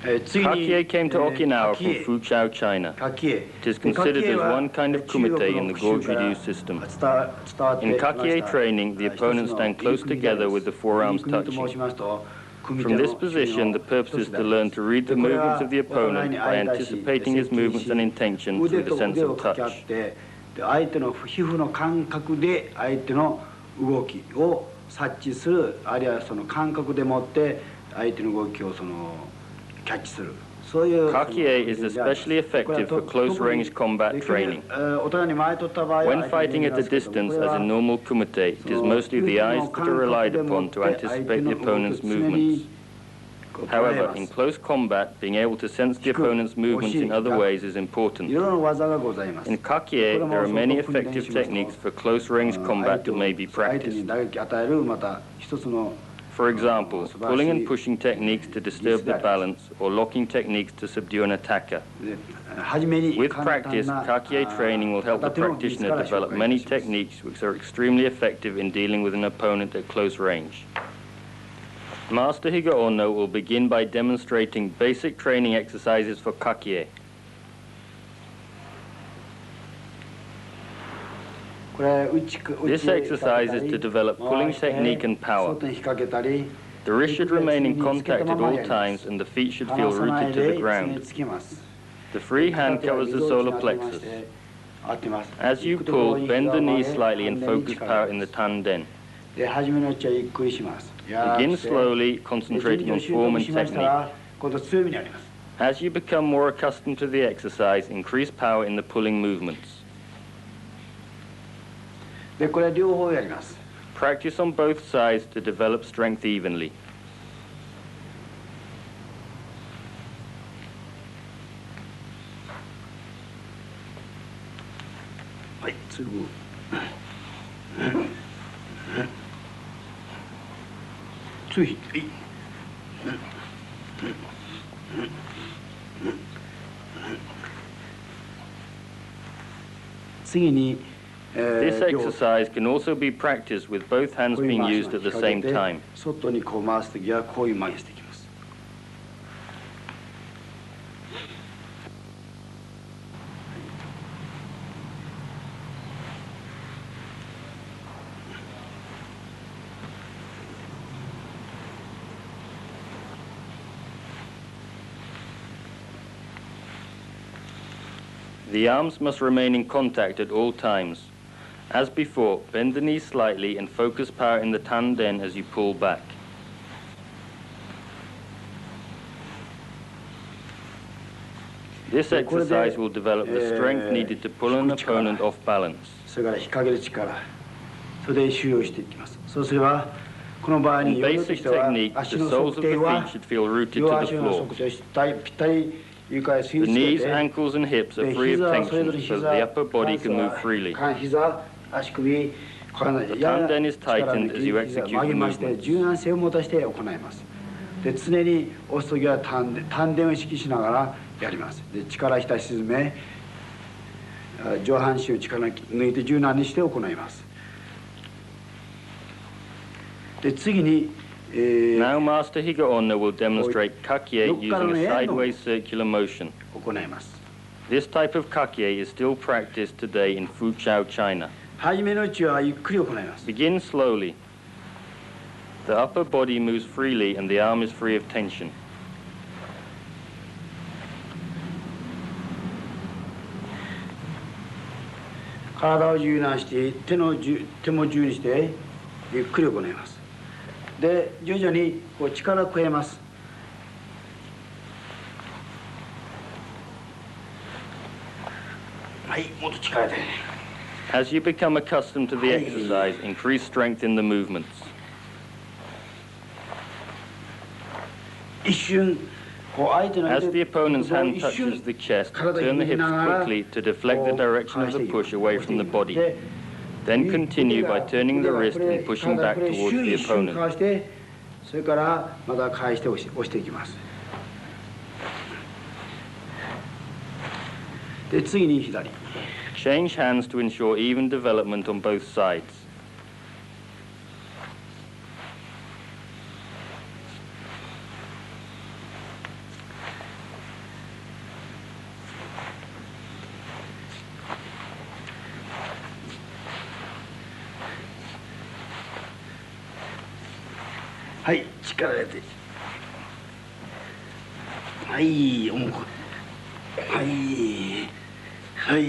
Kakie came to Okinawa from Fuzhou, China. It is considered as one kind of kumite in the Goju system. In Kakie training, the opponents stand close together with the forearms touching. From this position, the purpose is to learn to read the movements of the opponent by anticipating his movements and intention through the sense of touch. 相手の皮膚の感覚で相手の動きを察知する、あるいはその感覚でもって相手の動きをキャッチする。Kakie is especially effective for close-range combat training. When fighting at a distance, as in normal kumite, it is mostly the eyes that are relied upon to anticipate the opponent's movements. However, in close combat, being able to sense the opponent's movements in other ways is important. In Kakie, there are many effective techniques for close-range combat that may be practiced. For example, pulling and pushing techniques to disturb the balance, or locking techniques to subdue an attacker. With practice, Kakie training will help the practitioner develop many techniques which are extremely effective in dealing with an opponent at close range. Master Higa Ono will begin by demonstrating basic training exercises for Kakie. This exercise is to develop pulling technique and power. The wrist should remain in contact at all times and the feet should feel rooted to the ground. The free hand covers the solar plexus. As you pull, bend the knees slightly and focus power in the tanden. Begin slowly, concentrating on form and technique. As you become more accustomed to the exercise, increase power in the pulling movements. Practice on both sides to develop strength evenly. This exercise can also be practiced with both hands being used at the same time. The arms must remain in contact at all times. As before, bend the knees slightly and focus power in the tanden as you pull back. This exercise will develop the strength needed to pull an opponent off balance. In basic technique, the soles of the feet should feel rooted to the floor. The knees, ankles and hips are free of tension so that the upper body can move freely. The tanden is tightened as you execute the movement. 常に押すときは丹田を意識しながらやります。で、力ひたし沈め、上半身を力抜いて柔軟にして行います。で、次に、Now Master Higa Ono will demonstrate Kakie using a sideways circular motion. 行います。This type of Kakie is still practiced today in Fuzhou, China. 初めのうちはゆっくり行います。 Begin slowly. The upper body moves freely and the arm is free of tension. 体を柔軟して手も自由にしてゆっくり行います。で、徐々にこう力を加えます。はい、もっと力で。As you become accustomed to the exercise, increase strength in the movements. 一瞬 As the opponent's hand touches the chest, turn the hips quickly to deflect the direction of the push away from the body. Then continue by turning the wrist and pushing back towards the opponent. それからまた返して押していきます。で、次に左。Change hands to ensure even development on both sides. はい、力入れて。はい、重く。はい、はい。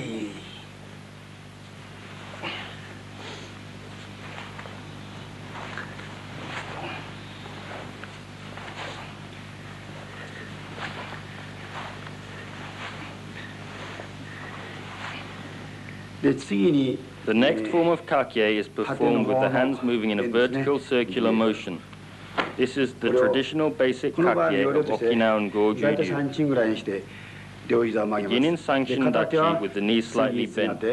で、次に。The next form of Kakie is performed with the hands moving in a vertical circular motion. This is the traditional basic Kakie of Okinawan Goju. Begin in Sanshin Dachi with the knee slightly bent.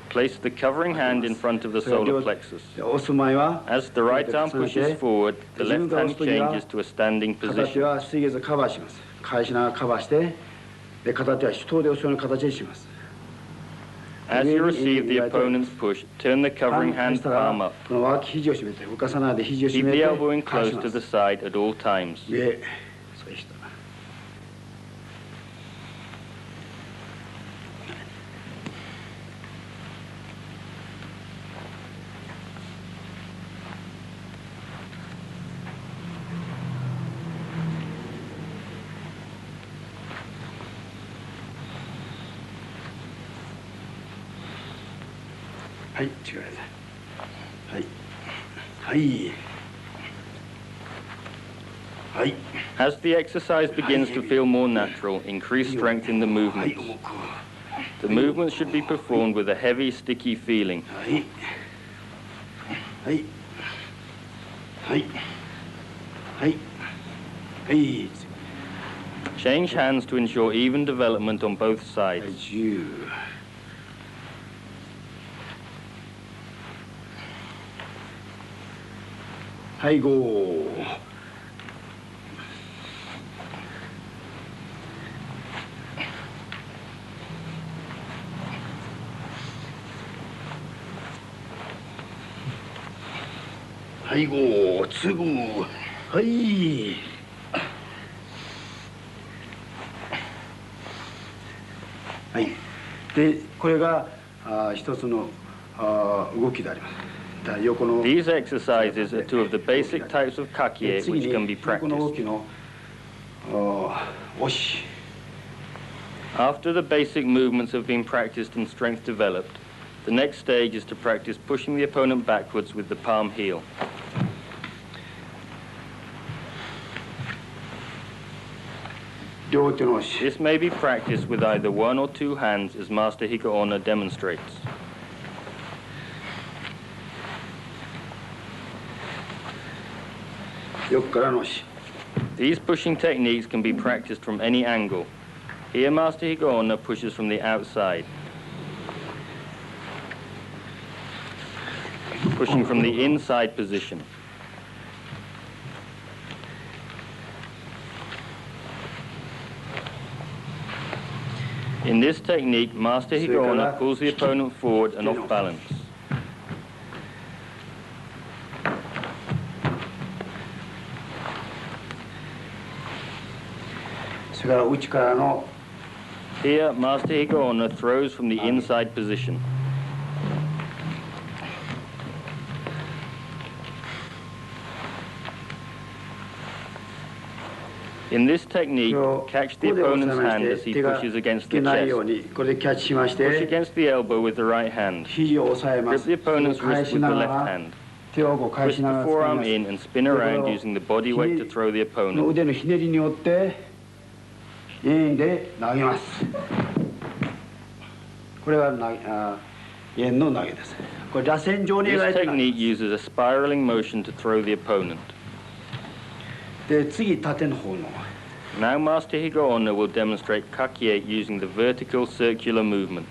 Place the covering hand in front of the solar plexus. As the right arm pushes forward, the left hand changes to a standing position. As you receive the opponent's push, turn the covering hand palm up. Keep the elbow in close to the side at all times. As the exercise begins to feel more natural, increase strength in the movements. The movements should be performed with a heavy, sticky feeling. Change hands to ensure even development on both sides. Go. Go. Tsugu. De, これが一つの動きであります。These exercises are two of the basic types of Kakie which can be practiced. After the basic movements have been practiced and strength developed, the next stage is to practice pushing the opponent backwards with the palm heel. This may be practiced with either one or two hands, as Master Higaonna demonstrates. These pushing techniques can be practiced from any angle. Here, Master Higaonna pushes from the outside, pushing from the inside position. In this technique, Master Higaonna pulls the opponent forward and off balance. Here, Master Higaonna throws from the inside position. In this technique, catch the opponent's hand as he pushes against the chest. Push against the elbow with the right hand. Grip the opponent's wrist with the left hand. Twist the forearm in and spin around using the body weight to throw the opponent. This technique uses a spiraling motion to throw the opponent. Now Master Higaonna will demonstrate Kakie using the vertical circular movement.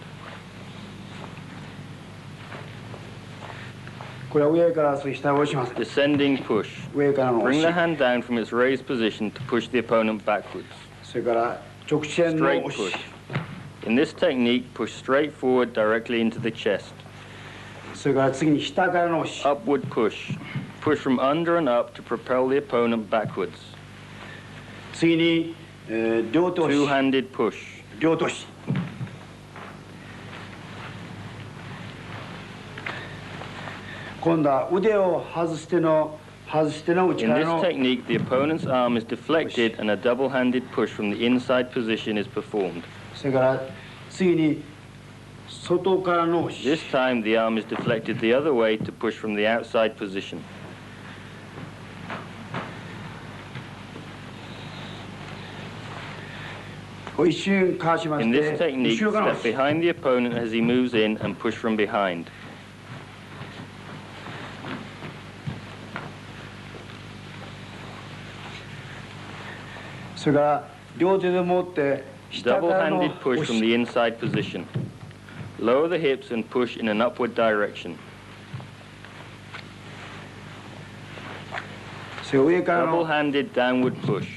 Descending push. Bring the hand down from its raised position to push the opponent backwards. Straight push. In this technique, push straight forward directly into the chest. Upward push. Push from under and up to propel the opponent backwards. Two-handed push. In this technique, the opponent's arm is deflected and a double-handed push from the inside position is performed. This time, the arm is deflected the other way to push from the outside position. In this technique, step behind the opponent as he moves in and push from behind. Double-handed push from the inside position. Lower the hips and push in an upward direction. Double-handed downward push.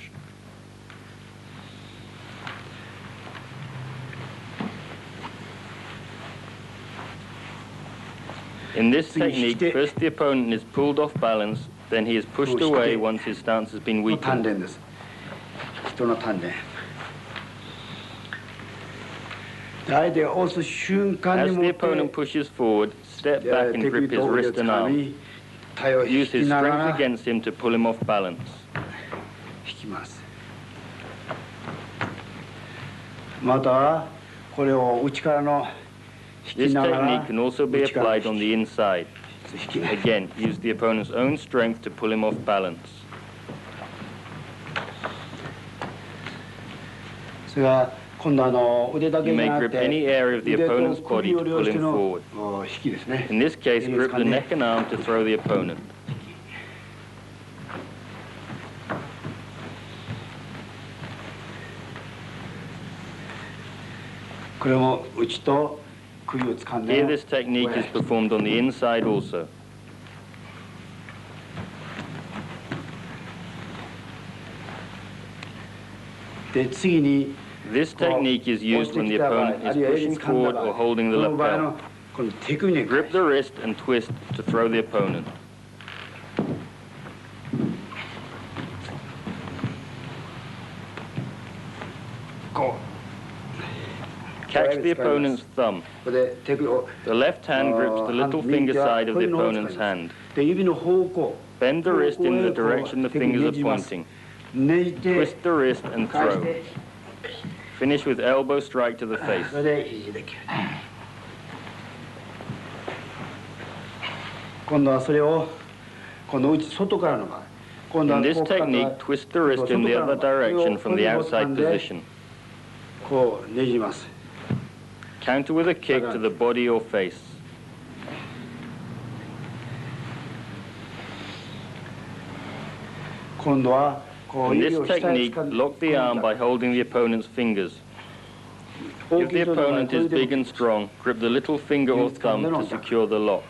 In this technique, first the opponent is pulled off balance, then he is pushed away once his stance has been weakened. As the opponent pushes forward, step back and grip his wrist and arm. Use his strength against him to pull him off balance. This technique can also be applied on the inside. Again, use the opponent's own strength to pull him off balance. You may grip any area of the opponent's body to pull him forward. In this case, grip the neck and arm to throw the opponent. Here, this technique is performed on the inside also. This technique is used when the opponent is pushing forward or holding the lapel. Grip the wrist and twist to throw the opponent. Catch the opponent's thumb. The left hand grips the little finger side of the opponent's hand. Bend the wrist in the direction the fingers are pointing. Twist the wrist and throw. Finish with elbow strike to the face. In this technique, twist the wrist in the other direction from the outside position. Counter with a kick to the body or face. In this technique, lock the arm by holding the opponent's fingers. If the opponent is big and strong, grip the little finger or thumb to secure the lock.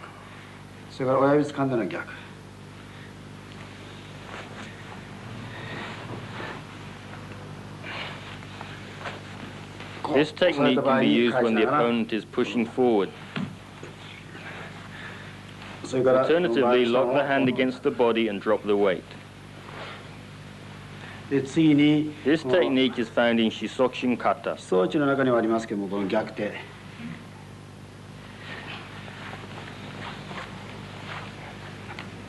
This technique can be used when the opponent is pushing forward. Alternatively, lock the hand against the body and drop the weight. This technique is found in Shisokshin Kata.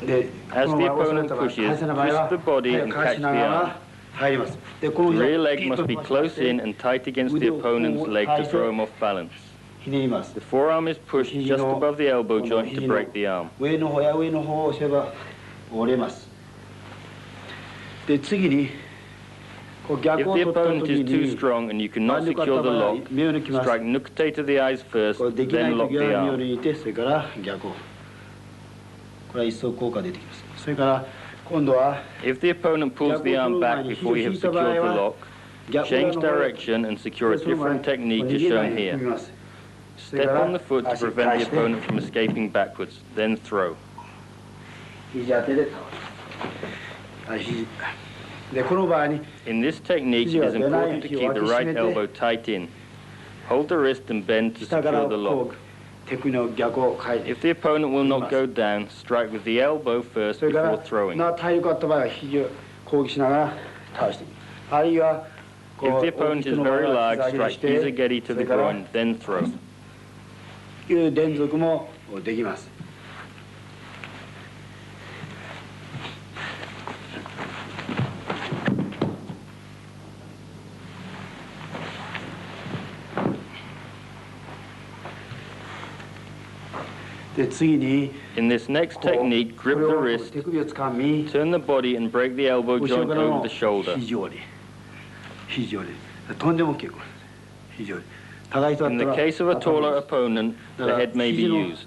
As the opponent pushes, twist the body and catch the arm. The rear leg must be close in and tight against the opponent's leg to throw him off balance. The forearm is pushed just above the elbow joint to break the arm. If the opponent is too strong and you cannot secure the lock, strike nukute to the eyes first, then lock the arm. If the opponent pulls the arm back before you have secured the lock, change direction and secure a different technique as shown here. Step on the foot to prevent the opponent from escaping backwards, then throw. In this technique, it is important to keep the right elbow tight in. Hold the wrist and bend to secure the lock. If the opponent will not go down, strike with the elbow first before throwing. If the opponent is very large, strike izageri to the groin, then throw. In this next technique, grip the wrist, turn the body and break the elbow joint over the shoulder. In the case of a taller opponent, the head may be used.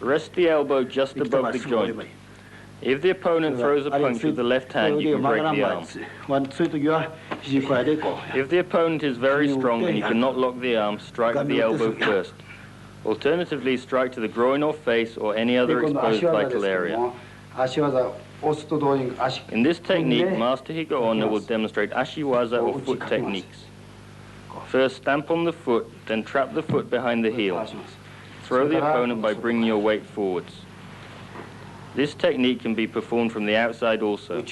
Rest the elbow just above the joint. If the opponent throws a punch with the left hand, you can break the arm. If the opponent is very strong and you cannot lock the arm, strike with the elbow first. Alternatively, strike to the groin or face or any other exposed vital area. In this technique, Master Higa-Onna will demonstrate ashiwaza or foot techniques. First, stamp on the foot, then trap the foot behind the heel. Throw the opponent by bringing your weight forwards. This technique can be performed from the outside also. As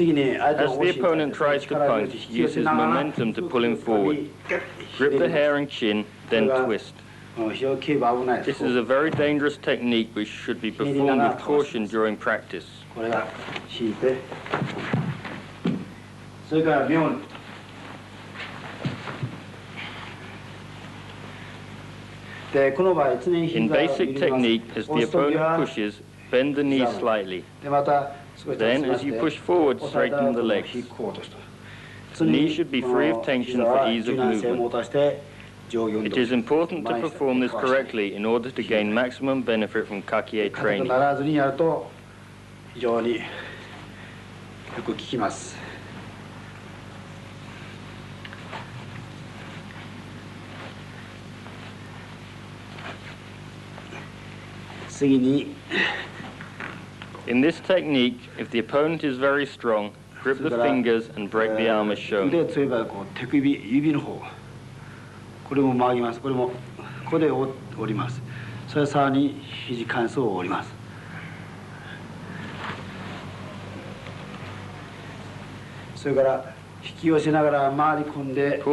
the opponent tries to punch, use his momentum to pull him forward. Grip the hair and chin, then twist. This is a very dangerous technique which should be performed with caution during practice. In basic technique, as the opponent pushes, bend the knees slightly. Then, as you push forward, straighten the legs. The knee should be free of tension for ease of movement. It is important to perform this correctly in order to gain maximum benefit from Kakie training. In this technique, if the opponent is very strong, grip the fingers and break the arm as shown. Pull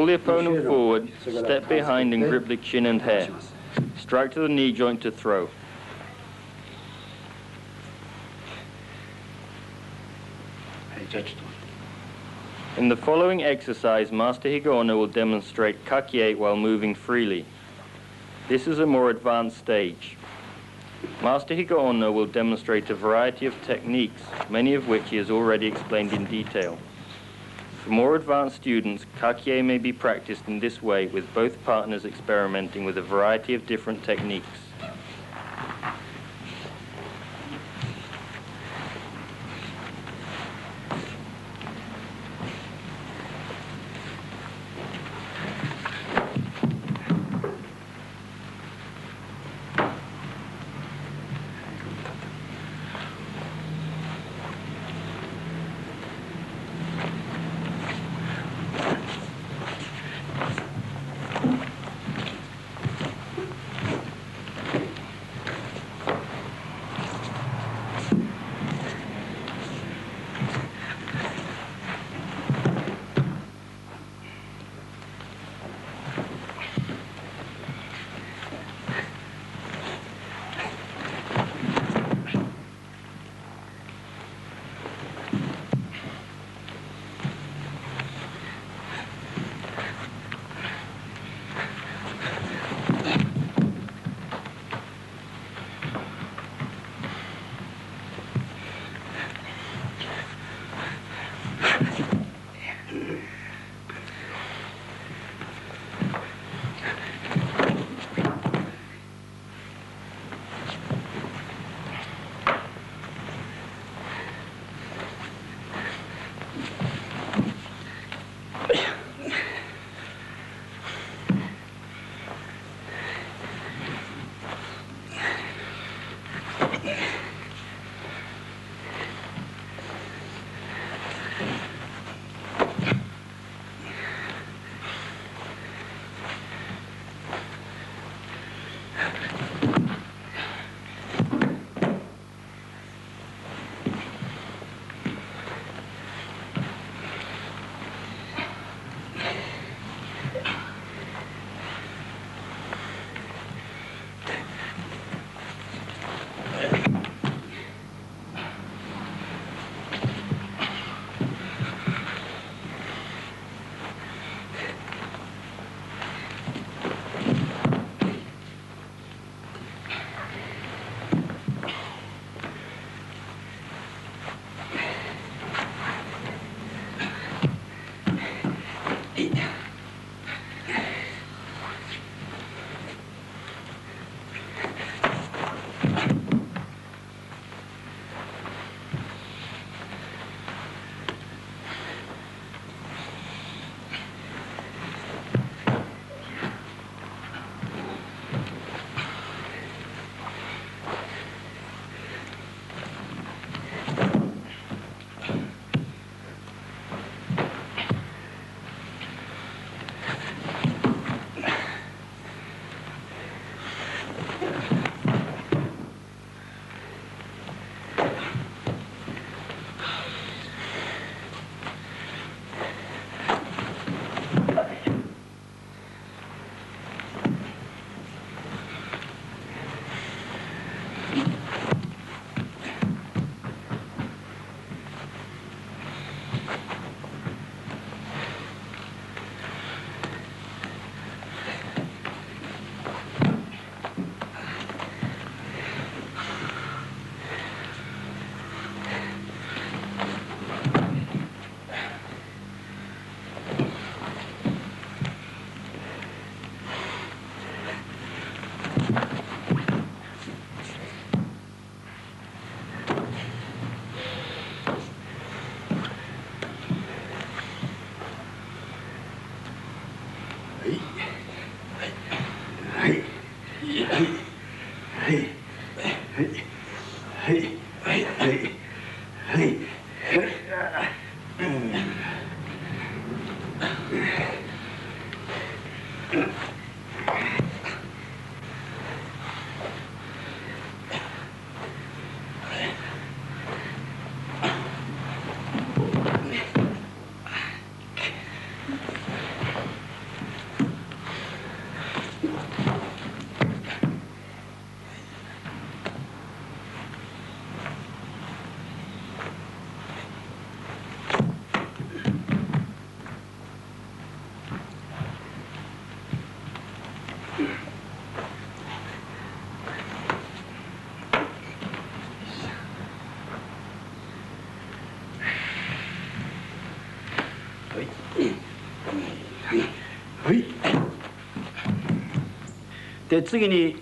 the opponent forward, step behind and grip the chin and hair. Strike to the knee joint to throw. In the following exercise, Master Higa-Onna will demonstrate Kakie while moving freely. This is a more advanced stage. Master Higa-Onna will demonstrate a variety of techniques, many of which he has already explained in detail. For more advanced students, Kakie may be practiced in this way with both partners experimenting with a variety of different techniques.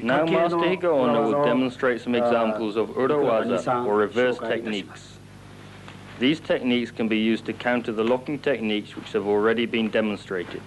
Now Master Higaonna will demonstrate some examples of urawaza, or reverse techniques. These techniques can be used to counter the locking techniques which have already been demonstrated.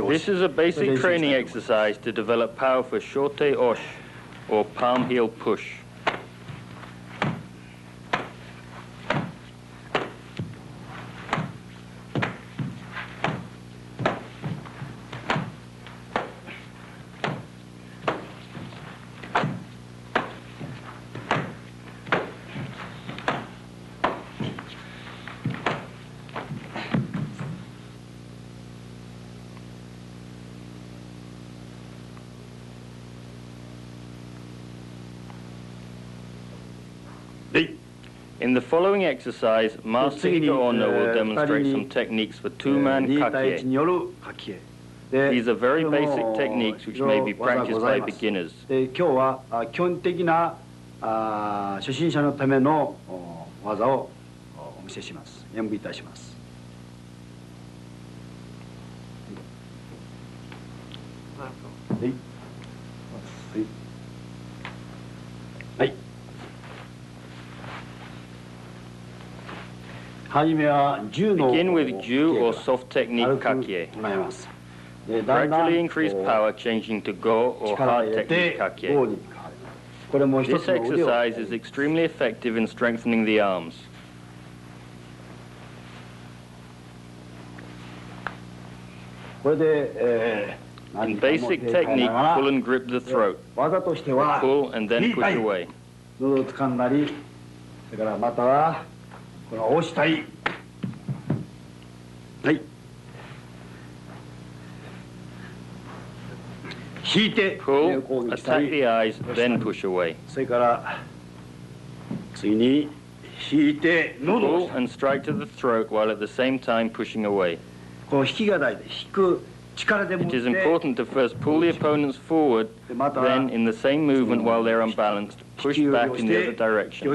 This is a basic training exercise to develop power for shote osh, or palm heel push. In the following exercise, Master Higaonna will demonstrate some techniques for two-man kakie. These are very basic techniques which may be practiced by beginners. Begin with Ju or soft technique kakie. Gradually increase power, changing to Go or hard technique kakie. This exercise is extremely effective in strengthening the arms. In basic technique, pull and grip the throat. Pull and then push away. Pull, attack the eyes, then push away. Pull and strike to the throat while at the same time pushing away. It is important to first pull the opponents forward, then in the same movement while they're unbalanced, pushed back in the other direction.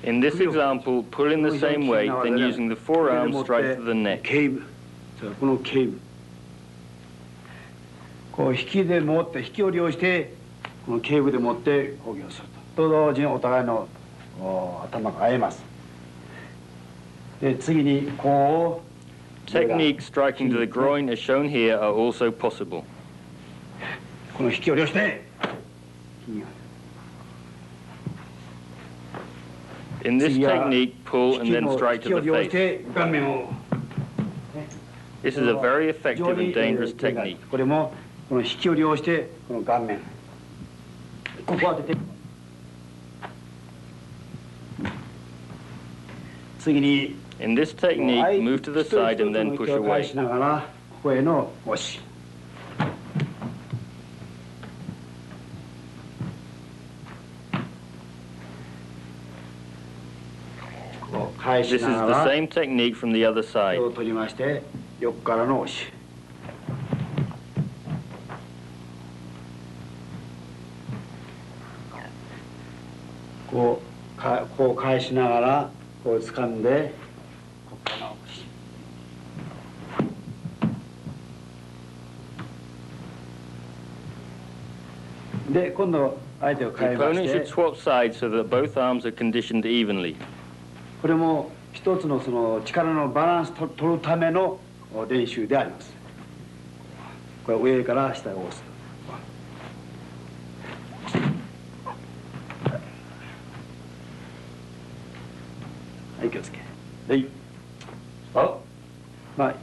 In this example, pull in the same way, then using the forearm strike to the neck. このケイブこう引きで持って引きを利用してこのケイブで持って攻撃をすると同時にお互いの頭が合います。で次にこう Techniques striking to the groin as shown here are also possible. この引きを利用してIn this technique, pull and then strike to the face. This is a very effective and dangerous technique. これもこの引きを利用してこの顔面ここ当てて次に In this technique, move to the side and then push away. しながらここへの押しThis is the same technique from the other side. 手を取りまして横からの押しこう返しながらこう掴んでここからの押しで今度相手を The 変えま opponent し should て swap sides so that both arms are conditioned evenly. これも一つのその力のバランスを取るための練習であります。これ上から下を押す。はい、気をつけ。はい。まあ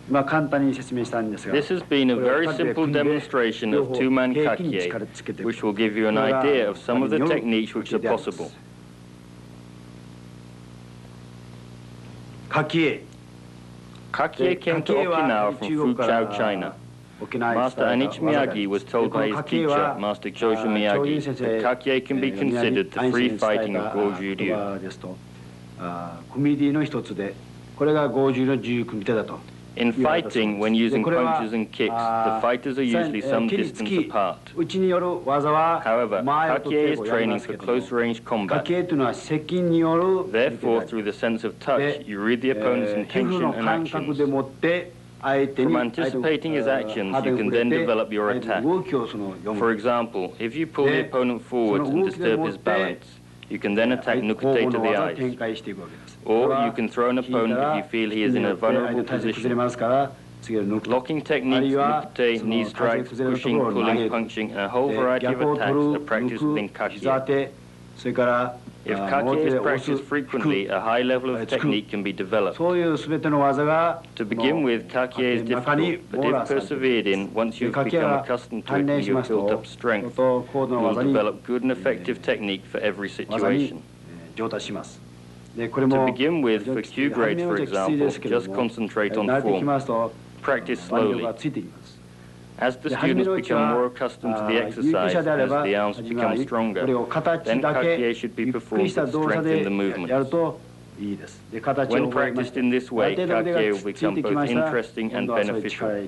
今簡単に説明したんですが。This has been a very simple demonstration of two-man Kakie, which will give you an idea of some of the techniques which are possible. Kakie came to Okinawa from Fujiao, China. Master Anichi Miyagi was told by his teacher, Master Goju Miyagi, that Kakie can be considered the free fighting of Goju Ryu. 組手の一つで、これがGojuの自由組手だと。In fighting, when using punches and kicks, the fighters are usually some distance apart. However, Kakie is training for close-range combat. Therefore, through the sense of touch, you read the opponent's intention and actions. From anticipating his actions, you can then develop your attack. For example, if you pull the opponent forwards and disturb his balance, you can then attack nukete to the eyes. Or you can throw an opponent if you feel he is in a vulnerable position. Locking techniques, nukete, knee strikes, pushing, pulling, punching, and a whole variety of attacks are practiced within Kakie. If Kakie is practiced frequently, a high level of technique can be developed. To begin with, Kakie is difficult, but if persevered in, once you've become accustomed to it and you've built up strength, you will develop good and effective technique for every situation. To begin with, for Q grades, for example, just concentrate on form. Practice slowly. As the students become more accustomed to the exercise, as the arms become stronger, then Kakie should be performed to strengthen the movements. When practiced in this way, Kakie will become both interesting and beneficial.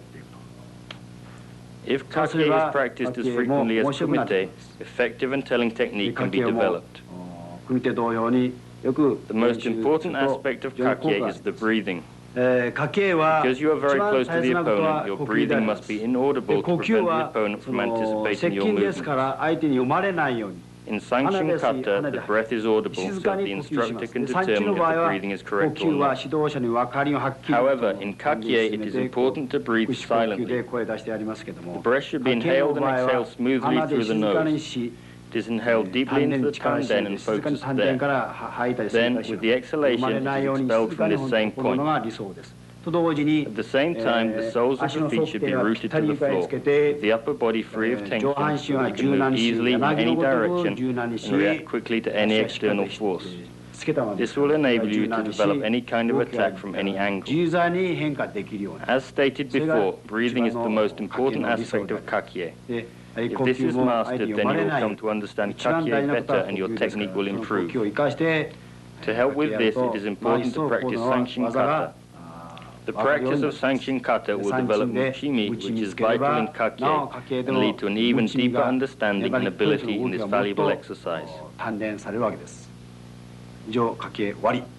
If Kakie is practiced as frequently as kumite, effective and telling technique can be developed. The most important aspect of Kakie is the breathing. Because you are very close to the opponent, your breathing must be inaudible to prevent the opponent from anticipating your movements. In Sanshin Kata, the breath is audible so that the instructor can determine if the breathing is correct or not. However, in Kakie, it is important to breathe silently. The breath should be inhaled and exhaled smoothly through the nose. It is inhaled deeply into the tanden and focuses there. Then, with the exhalation, it is expelled from this same point. At the same time, the soles of the feet should be rooted to the floor, with the upper body free of tension, so that you can move easily in any direction and react quickly to any external force. This will enable you to develop any kind of attack from any angle. As stated before, breathing is the most important aspect of Kakie. If this is mastered, then you will come to understand Kakie better and your technique will improve. To help with this, it is important to practice Sanshin Kata. The practice of sanchin kata will develop uchimi, which is vital in Kakie, and lead to an even deeper understanding and ability in this valuable exercise. 鍛錬されるわけです。以上、家計終わり。